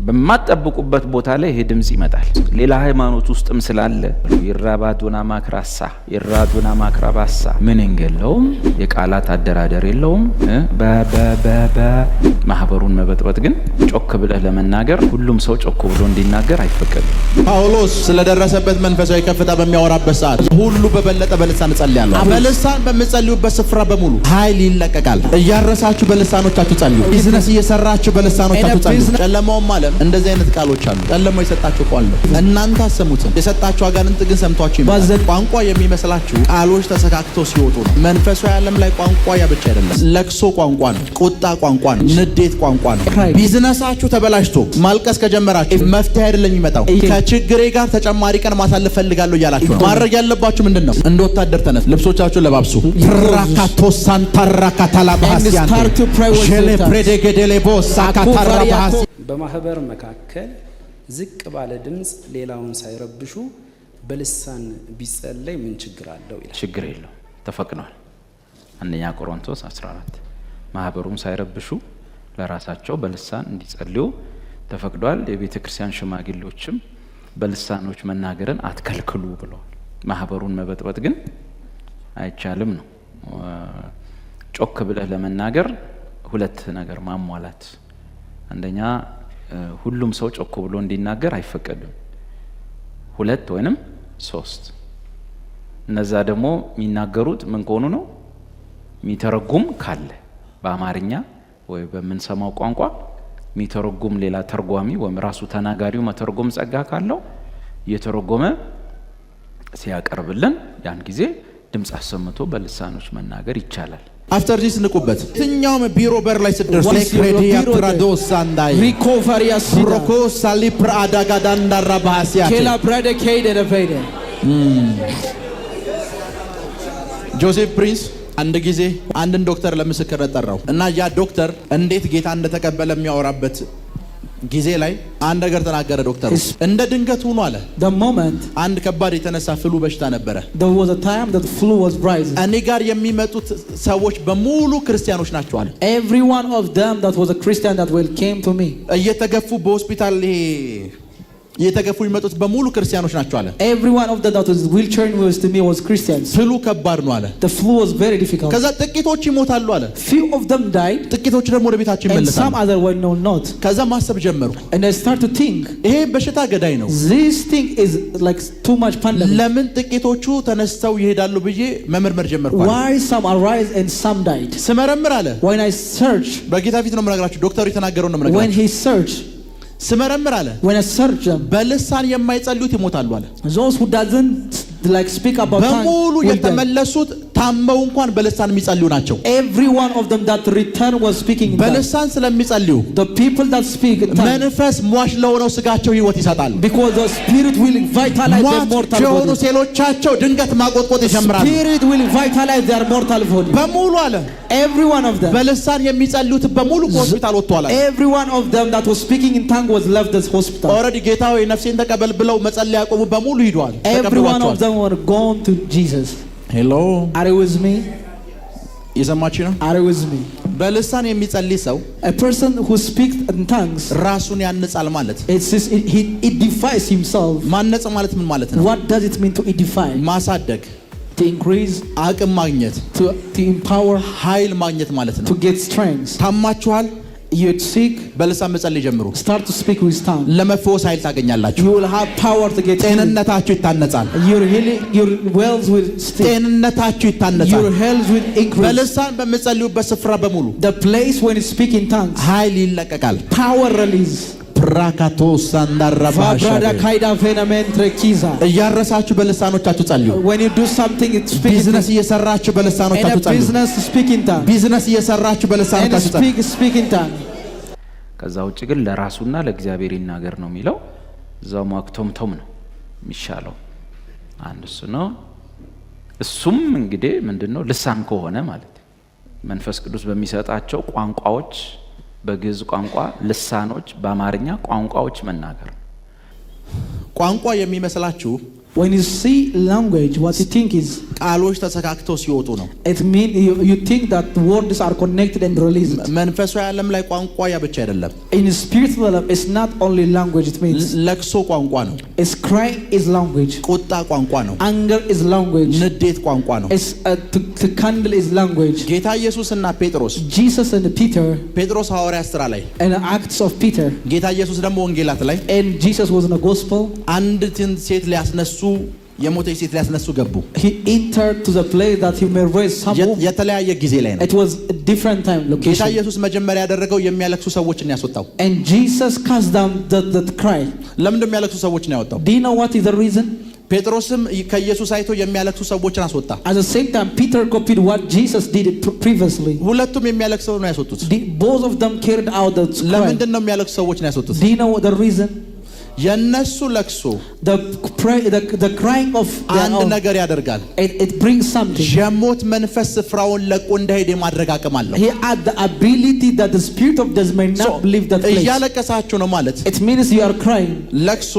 በማጠብቁበት ቦታ ላይ ይሄ ድምጽ ይመጣል። ሌላ ሃይማኖት ውስጥም ስላለ ይራባዱና ማክራሳ ይራዱና ማክራባሳ ምን እንገለውም የቃላት አደራደር የለውም። ማህበሩን መበጥበጥ ግን ጮክ ብለህ ለመናገር ሁሉም ሰው ጮክ ብሎ እንዲናገር አይፈቀድም። ጳውሎስ ስለደረሰበት መንፈሳዊ ከፍታ በሚያወራበት ሰዓት ሁሉ በበለጠ በልሳን ጸልያለሁ። በልሳን በምጸልዩበት ስፍራ በሙሉ ኃይል ይለቀቃል። እያረሳችሁ በልሳኖቻችሁ ጸልዩ። ቢዝነስ እየሰራችሁ በልሳኖቻችሁ ጸልዩ። ጨለማውም ዓለም እንደዚህ አይነት ቃሎች አሉ። ጨለማው የሰጣችሁ ቃል ነው። እናንተ አሰሙትም። የሰጣችሁ አጋንንት ግን ሰምቷችሁ ይባዘን። ቋንቋ የሚመስላችሁ ቃሎች ተሰካክተው ሲወጡ ነው። መንፈሳዊ ዓለም ላይ ቋንቋ ያ ብቻ አይደለም። ለቅሶ ቋንቋ ነው። ቁጣ ቋንቋ ነው። ንዴት ቋንቋ ነው። ቢዝነሳችሁ ተበላሽቶ ማልቀስ ከጀመራችሁ መፍትሄ አይደለም የሚመጣው። ከችግሬ ጋር ተጨማሪ ቀን ማሳለፍ ፈልጋለሁ እያላችሁ ነው። ማድረግ ያለባችሁ ምንድነው? እንደ ወታደር ተነስ፣ ልብሶቻችሁን ለባብሱ። ራካቶ ሳንታራ ካታላ ባሲያን ጀሌ ፕሬዴጌዴሌ ቦሳ ካታራ ባሲ በማህበር መካከል ዝቅ ባለ ድምጽ ሌላውን ሳይረብሹ በልሳን ቢጸለይ ምን ችግር አለው ይላል። ችግር የለው፣ ተፈቅዷል። አንደኛ ቆሮንቶስ 14 ማህበሩን ሳይረብሹ ለራሳቸው በልሳን እንዲጸልዩ ተፈቅዷል። የቤተ ክርስቲያን ሽማግሌዎችም በልሳኖች መናገርን አትከልክሉ ብለዋል። ማህበሩን መበጥበጥ ግን አይቻልም ነው። ጮክ ብለህ ለመናገር ሁለት ነገር ማሟላት፣ አንደኛ ሁሉም ሰው ጮክ ብሎ እንዲናገር አይፈቀድም። ሁለት ወይንም ሶስት። እነዛ ደግሞ የሚናገሩት ምን ከሆኑ ነው? የሚተረጉም ካለ በአማርኛ ወይ በምንሰማው ቋንቋ የሚተረጉም ሌላ ተርጓሚ ወይም ራሱ ተናጋሪው መተርጎም ጸጋ ካለው እየተረጎመ ሲያቀርብልን ያን ጊዜ ድምጽ አሰምቶ በልሳኖች መናገር ይቻላል። አፍተር ዲስ ንቁበት። የትኛውም ቢሮ በር ላይ ስትደርሱ ለክሬዲያ ትራዶስ አንዳይ ሪኮቨሪያ ፕሮኮስ ሳሊፕራ አዳጋዳንዳራ ባሲያ ኬላ ብራደ ከይደ ደፈይደ ጆሴፍ ፕሪንስ አንድ ጊዜ አንድን ዶክተር ለምስክርነት ጠራው እና ያ ዶክተር እንዴት ጌታ እንደተቀበለ የሚያወራበት ጊዜ ላይ አንድ ነገር ተናገረ። ዶክተሩ እንደ ድንገት ሆኖ አለ አንድ ከባድ የተነሳ ፍሉ በሽታ ነበረ። እኔ ጋር የሚመጡት ሰዎች በሙሉ ክርስቲያኖች ናቸው አለ። እየተገፉ በሆስፒታል የተገፉ የሚመጡት በሙሉ ክርስቲያኖች ናቸው አለ። ፍሉ ከባድ ነው አለ። ከዛ ጥቂቶች ይሞታሉ አለ። ጥቂቶች ደግሞ ወደ ቤታቸው ይመለሳሉ። ከዛ ማሰብ ጀመሩ። ይሄ በሽታ ገዳይ ነው። ለምን ጥቂቶቹ ተነስተው ይሄዳሉ ብዬ መመርመር ጀመርኩ። ስመረምር አለ በጌታ ፊት ነው የምነግራችሁ። ዶክተሩ የተናገረው ነው የምነግራችሁ። ስመረምር አለ በልሳን የማይጸልዩት ይሞታሉ አለ። በሙሉ የተመለሱት ታመው እንኳን በልሳን የሚጸልዩ ናቸው። በልሳን ስለሚጸልዩ መንፈስ ሟች ለሆነው ስጋቸው ህይወት ይሰጣል። ሟች የሆኑ ሴሎቻቸው ድንገት ማቆጥቆጥ ይጀምራሉ። በሙሉ አለ በልሳን የሚጸልዩት በሙሉ ከሆስፒታል ወጥተዋል። ኦልሬዲ ጌታ ሆይ ነፍሴን ተቀበል ብለው መጸለይ ያቆሙ በሙሉ ሂደዋል። were gone to Jesus. Hello. Are you with me? የሰማችሁ ነው? Are you with me? በልሳን የሚጸልይ ሰው a person who speaks in tongues ራሱን ያንጻል ማለት he edifies himself. ማነጽ ማለት ምን ማለት ነው? What does it mean to edify? ማሳደግ፣ to increase, አቅም ማግኘት፣ to empower, ኃይል ማግኘት ማለት ነው። to get strength. ታማችኋል? You're sick, በልሳን መጸለይ ጀምሩ። start to speak with tongues. ለመፈወስ ኃይል ታገኛላችሁ። You will have power to get ጤንነታችሁ ይታነጻል። your healing, your wells will stay. ጤንነታችሁ ይታነጻል። Your health will increase. በልሳን በመጸለዩበት ስፍራ በሙሉ the place when you speak in tongues ኃይል ይለቀቃል። power release. ፕራካቶ ሳንዳራባሽ እያረሳችሁ በልሳኖቻችሁ ጸልዩ። when you do something it's speak. ቢዝነስ እየሰራችሁ በልሳኖቻችሁ ጸልዩ። business speak in tongues. ቢዝነስ እየሰራችሁ በልሳኖቻችሁ ጸልዩ። speak in tongues። ከዛ ውጭ ግን ለራሱና ለእግዚአብሔር ይናገር ነው የሚለው። እዛው ማክቶምቶም ነው የሚሻለው። አንድ እሱ ነው። እሱም እንግዲህ ምንድነው ልሳን ከሆነ ማለት መንፈስ ቅዱስ በሚሰጣቸው ቋንቋዎች፣ በግዕዝ ቋንቋ ልሳኖች፣ በአማርኛ ቋንቋዎች መናገር። ቋንቋ የሚመስላችሁ When you see language, what you think is ቃሎች ተሰካክተው ሲወጡ ነው። it mean you think that the words are connected and released. መንፈሳዊ ዓለም ላይ ቋንቋ ያ ብቻ አይደለም። In spiritual life, it's not only language. It means ለቅሶ ቋንቋ ነው። it's cry is language. ቁጣ ቋንቋ ነው። Anger is language. ንዴት ቋንቋ ነው። It's to candle is language. ጌታ ኢየሱስና ጴጥሮስ Jesus and Peter. ጴጥሮስ ሐዋርያት ሥራ ላይ and Acts of Peter. ጌታ ኢየሱስ ደግሞ ወንጌላት ላይ and Jesus was in the gospel. አንዲትን ሴት ሊያስነሱ የሞተች ሴት ሊያስነሱ ገቡ። He entered to the place that he may raise someone. የተለያየ ጊዜ ላይ ነው። It was a different time location. ጌታ ኢየሱስ መጀመሪያ ያደረገው የሚያለቅሱ ሰዎችን ያስወጣው። and Jesus cast down the cry. ለምን የሚያለቅሱ ሰዎችን ያወጣው? Do you know what is the reason? ጴጥሮስም ከኢየሱስ አይቶ የሚያለቅሱ ሰዎችን አስወጣ። At the same time Peter copied what Jesus did previously. ሁለቱም የሚያለቅሱ ነው ያስወጡት። Both of them carried out the cry. ለምንድን ነው የሚያለቅሱ ሰዎችን ያስወጡት? Do you know the reason? የነሱ ለቅሶ the crying of አንድ ነገር ያደርጋል። it brings something. የሞት መንፈስ ስፍራውን ለቆ እንዳይሄድ የማድረግ አቅም አለው። He had the ability that the spirit of death may not leave that place. እያለቀሳችሁ ነው ማለት it means you are crying. ለቅሶ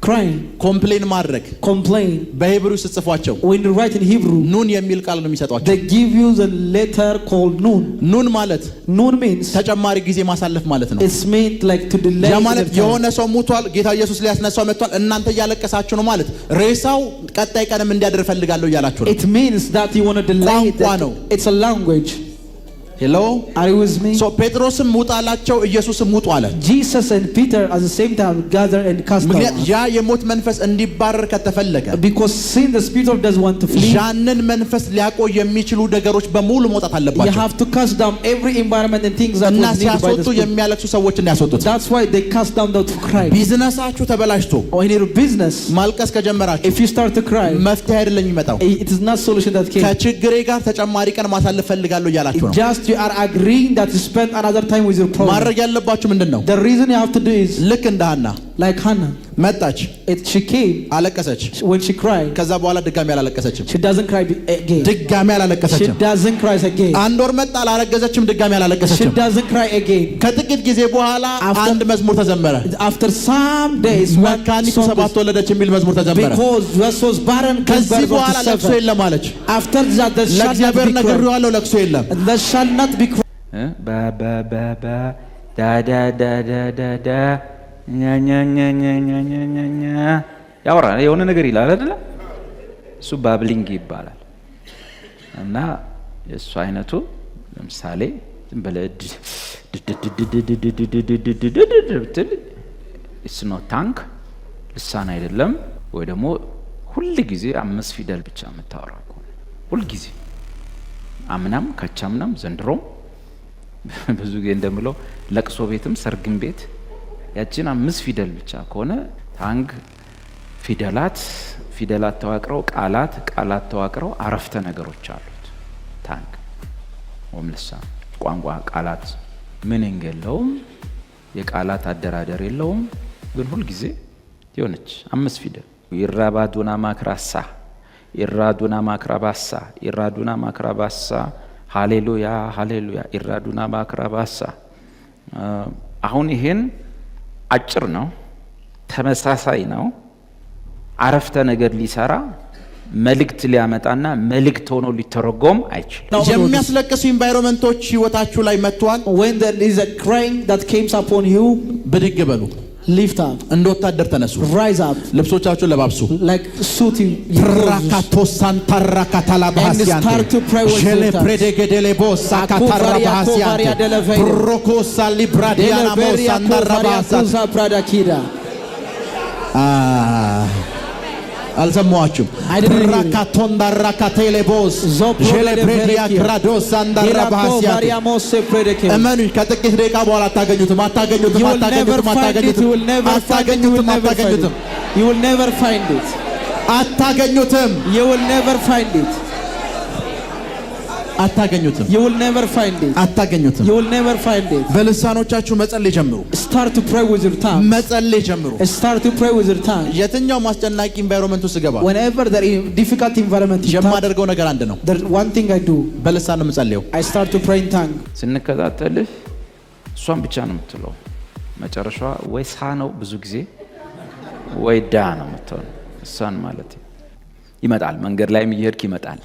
crying, ኮምፕሌን ማድረግ complain. በሂብሩ ስትጽፏቸው when you write in Hebrew ኑን የሚል ቃል ነው የሚሰጧቸው። they give you the letter called nun. ኑን ማለት nun means ተጨማሪ ጊዜ ማሳለፍ ማለት ነው። it's meant like to delay. ያ ማለት የሆነ ሰው ሞቷል፣ ጌታ ኢየሱስ ሊያስነሳው መጥቷል፣ እናንተ እያለቀሳችሁ ነው ማለት ሬሳው ቀጣይ ቀንም እንዲያድር ፈልጋለሁ እያላችሁ ነው። it means that you want to delay it. It's a language. Hello, are you with me? so ጴጥሮስም ውጣላቸው ኢየሱስም ውጡ አለ። Jesus and Peter at the same time gather and cast out. ያ የሞት መንፈስ እንዲባረር ከተፈለገ because sin the spirit of death want to flee. ያንን መንፈስ ሊያቆይ የሚችሉ ነገሮች በሙሉ መውጣት አለባቸው። you have to cast down every environment and things that እና was needed by the spirit. የሚያለቅሱ ሰዎችን ያስወጡት። that's why they cast down the cry. ቢዝነሳችሁ ተበላሽቶ or in your business ማልቀስ ከጀመራችሁ if you start to cry መፍትሄ አይደለም የሚመጣው። it is not solution that came. ከችግሬ ጋር ተጨማሪ ቀን ማሳለፍ ፈልጋለሁ እያላችሁ ነው። just you are agreeing that you spend another time with your problem. ማድረግ ያለባችሁ ምንድነው? the reason you have to do is ልክ እንደ ሐና like Hannah መጣች፣ she came, አለቀሰች። when she cried ከዛ በኋላ ድጋሚ አላለቀሰችም። she doesn't cry again. ድጋሚ አላለቀሰችም። she doesn't cry again. አንድ ወር መጣ፣ አላረገዘችም፣ ድጋሚ አላለቀሰችም። she doesn't cry again. ከጥቂት ጊዜ በኋላ አንድ መዝሙር ተዘመረ። after some days መካኒቱ ሰባት ወለደች የሚል መዝሙር ተዘመረ። because Jesus was barren. ከዚህ በኋላ ለቅሶ የለም አለች። after that there shall not ለእግዚአብሔር be ነግሬዋለሁ፣ ለቅሶ የለም። there shall not be cry. ያወራ የሆነ ነገር ይላል አይደለ? እሱ ባብሊንግ ይባላል። እና የእሱ አይነቱ ለምሳሌ ዝም ብለህ it's not tongue ልሳን አይደለም። ወይ ደግሞ ሁል ጊዜ 5 ፊደል ብቻ የምታወራ ከሆነ ሁል ጊዜ አምናም ከቻምናም ዘንድሮም ብዙ ጊዜ እንደምለው ለቅሶ ቤትም ሰርግም ቤት ያችን 5 ፊደል ብቻ ከሆነ ታንግ ፊደላት ተዋቅረው ቃላት ተዋቅረው አረፍተ ነገሮች አሉት። ታንግ ወምልሳ ቋንቋ ቃላት ምንንግ የለውም፣ የቃላት አደራደር የለውም። ግን ሁል ጊዜ የሆነች 5 ፊደል ይራባዱና ማክራሳ ኢራዱና ማክራባሳ ኢራዱና ማክራባሳ ሃሌሉያ ሃሌሉያ ኢራዱና ማክራባሳ። አሁን ይሄን አጭር ነው፣ ተመሳሳይ ነው። አረፍተ ነገር ሊሰራ መልእክት ሊያመጣና መልእክት ሆኖ ሊተረጎም አይችልም። የሚያስለቅሱ ኢንቫይሮንመንቶች ህይወታችሁ ላይ መጥቷል። when there is a crying that comes upon you, ብድግ በሉ፣ lift up, እንደ ወታደር ተነሱ፣ rise up, ልብሶቻችሁን ለባብሱ። like suiting ራካቶ ሳንታራ ካታላ ባሲያን start to pray with ጀሌ ፕሬዴጌዴሌ ቦሳ ካታራ ባሲያን ሮኮሳ ሊብራዲያና ሞሳ አንዳራባሳ pradakida. አልሰማችሁም? ራካቶንዳ ራካቴሌ ቦስ ጀሌ ፕሬዲያ ክራዶስ አንዳራባሲያን እመኑኝ፣ ከጥቂት ደቂቃ በኋላ አታገኙትም። You will never find it. You will never find it. You will never find it. አታገኙትም። You will never find it. አታገኙትም። You will never find it. አታገኙትም። You will never find it. በልሳኖቻችሁ መጸለይ ጀምሩ። Start to pray with your tongue. መጸለይ ጀምሩ። Start to pray with your tongue. የትኛው ማስጨናቂ ኢንቫይሮንመንት ውስጥ ገባ፣ whenever there is difficult environment, የማደርገው ነገር አንድ ነው። there's one thing I do. በልሳን ነው የምጸልየው። I start to pray in tongue. ስንከታተልህ እሷን ብቻ ነው የምትለው። መጨረሻዋ ወይ ሳ ነው ብዙ ጊዜ ወይ ዳ ነው የምትሆነው። ልሳን ማለት ይመጣል። መንገድ ላይም እየሄድክ ይመጣል።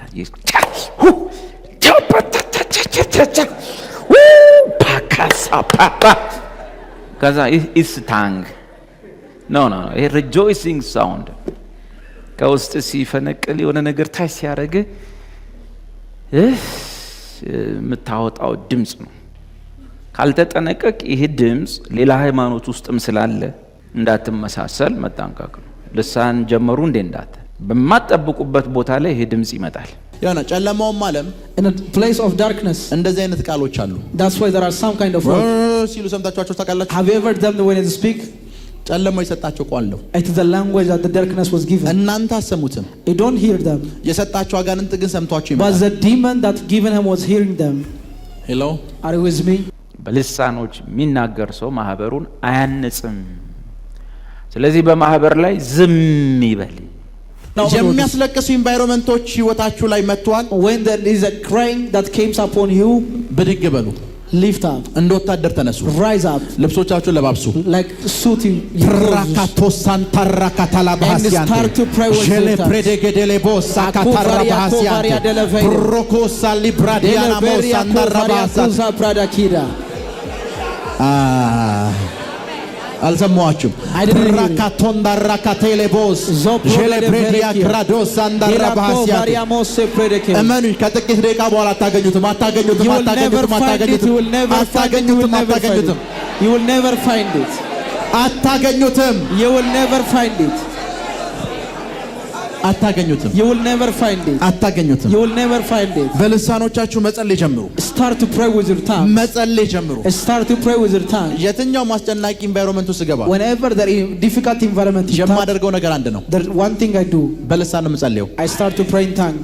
ከዛ ኢስ ታንግ ኖ ይሄ ሪጆይሲንግ ሳውንድ ከውስጥ ሲፈነቅል የሆነ ነገር ታች ሲያደርግ የምታወጣው ድምፅ ነው። ካልተጠነቀቅ ይሄ ድምፅ ሌላ ሃይማኖት ውስጥም ስላለ እንዳትመሳሰል መጠንቀቅ ነው። ልሳን ጀመሩ እንዴ እንዳት በማጠብቁበት ቦታ ላይ ይሄ ድምፅ ይመጣል። ያና ጨለማውም ዓለም In a place of darkness, እንደዚህ አይነት ቃሎች አሉ that's why there are some kind of words. ሲሉ ሰምታችኋቸው ታውቃላችሁ? Have you ever heard them when they speak? ጨለማው የሰጣቸው ቃል ነው። It is the language that the darkness was given. እናንተ አሰሙትም። You don't hear them. የሰጣቸው አጋንንት ግን ሰምቷቸው But ይመጣል። the demon that given him was hearing them. ሄሎ Are you with me? በልሳኖች የሚናገር ሰው ማህበሩን አያንጽም። ስለዚህ በማህበር ላይ ዝም ይበል። የሚያስለቅሱ ኢንቫይሮንመንቶች ህይወታችሁ ላይ መጥቷል። When there is a crying that comes upon you, ብድግ በሉ፣ lift up, እንደ ወታደር ተነሱ፣ rise up, ልብሶቻችሁን ለባብሱ። like suiting ራካቶሳን ታራካታላ ባሲያን And start to pray with ጀሌ your tongue. ፕሬዴጌዴሌ ቦሳ ካታራ ባሲያን ሮኮሳ ሊብራዲያና ሞሳ ናራባሳ አልሰማችሁም? ራካቶን ዳራካቴሌ ቦስ ጀሌ ፕሬዲያ ክራዶስ አንዳራ ባሲያን እመኑኝ፣ ከጥቂት ደቂቃ በኋላ አታገኙትም። You will never find it. You will never find it. You will never find it. You will never find it. አታገኙትም። You will never find it. አታገኙትም። You will never find it. አታገኙትም። You will never find it. በልሳኖቻችሁ መጸለይ ጀምሩ። Start to pray with your tongue. መጸለይ ጀምሩ። Start to pray with your tongue. የትኛው ማስጨናቂ ኢንቫይሮንመንት ውስጥ ገባ Whenever there is difficult environment, የማደርገው ነገር አንድ ነው። there one thing I do. በልሳን ነው የምጸልየው። I start to pray in tongue.